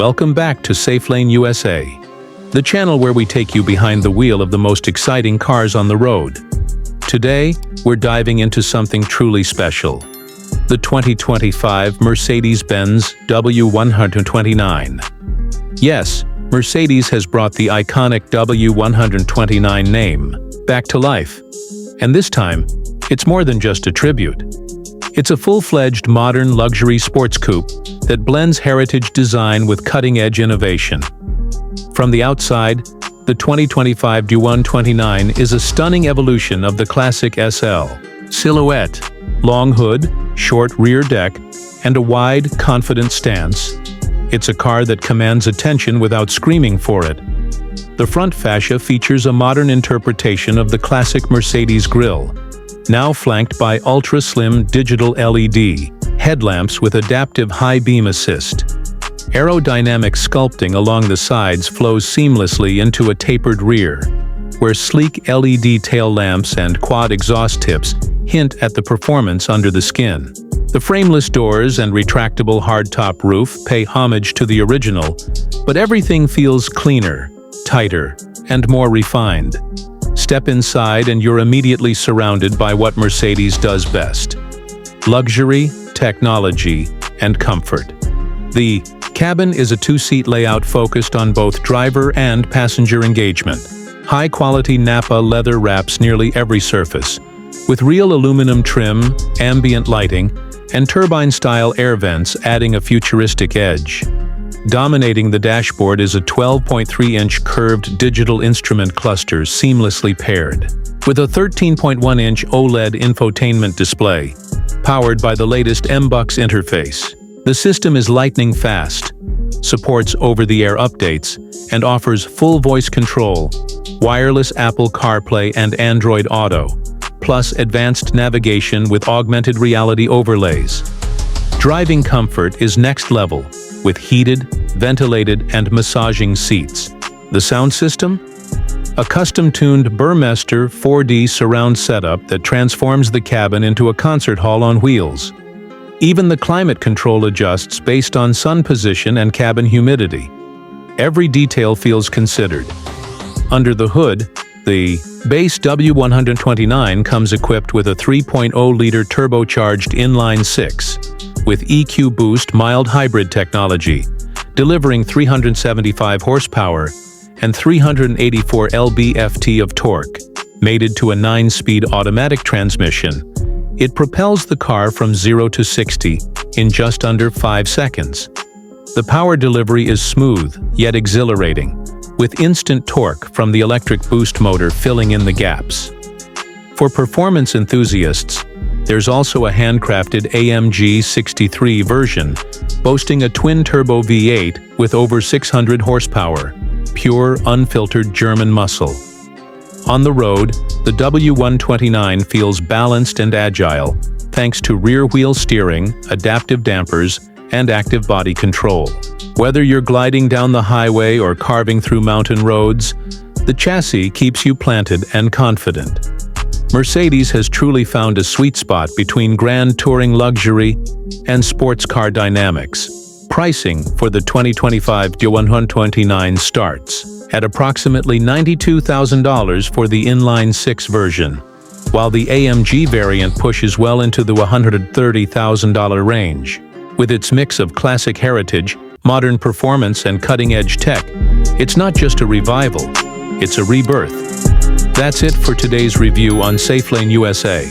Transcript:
Welcome back to SafeLane USA, the channel where we take you behind the wheel of the most exciting cars on the road. Today, we're diving into something truly special: the 2025 Mercedes-Benz W129. Yes, Mercedes has brought the iconic W129 name back to life. And this time, it's more than just a tribute. It's a full-fledged modern luxury sports coupe that blends heritage design with cutting-edge innovation. From the outside, the 2025 W129 is a stunning evolution of the classic SL. Silhouette, long hood, short rear deck, and a wide, confident stance. It's a car that commands attention without screaming for it. The front fascia features a modern interpretation of the classic Mercedes grille, now flanked by ultra-slim digital LED headlamps with adaptive high beam assist. Aerodynamic sculpting along the sides flows seamlessly into a tapered rear, where sleek LED tail lamps and quad exhaust tips hint at the performance under the skin. The frameless doors and retractable hardtop roof pay homage to the original, but everything feels cleaner, tighter, and more refined. Step inside and you're immediately surrounded by what Mercedes does best: luxury, technology, and comfort. The cabin is a two-seat layout focused on both driver and passenger engagement. High-quality Nappa leather wraps nearly every surface, with real aluminum trim, ambient lighting, and turbine-style air vents adding a futuristic edge. Dominating the dashboard is a 12.3-inch curved digital instrument cluster seamlessly paired with a 13.1-inch OLED infotainment display, powered by the latest MBUX interface. The system is lightning fast, supports over-the-air updates, and offers full voice control, wireless Apple CarPlay and Android Auto, plus advanced navigation with augmented reality overlays. Driving comfort is next level, with heated, ventilated, and massaging seats. The sound system? A custom-tuned Burmester 4D surround setup that transforms the cabin into a concert hall on wheels. Even the climate control adjusts based on sun position and cabin humidity. Every detail feels considered. Under the hood, the base W129 comes equipped with a 3.0-liter turbocharged inline-six with EQ Boost mild hybrid technology, delivering 375 horsepower and 384 lb-ft of torque. Mated to a 9-speed automatic transmission, it propels the car from 0 to 60 in just under 5 seconds. The power delivery is smooth, yet exhilarating, with instant torque from the electric boost motor filling in the gaps. For performance enthusiasts, there's also a handcrafted AMG 63 version, boasting a twin-turbo V8 with over 600 horsepower, pure, unfiltered German muscle. On the road, the W129 feels balanced and agile, thanks to rear-wheel steering, adaptive dampers, and active body control. Whether you're gliding down the highway or carving through mountain roads, the chassis keeps you planted and confident. Mercedes has truly found a sweet spot between grand touring luxury and sports car dynamics. Pricing for the 2025 W129 starts at approximately $92,000 for the inline-six version, while the AMG variant pushes well into the $130,000 range. With its mix of classic heritage, modern performance, and cutting-edge tech, it's not just a revival, it's a rebirth. That's it for today's review on SafeLane USA.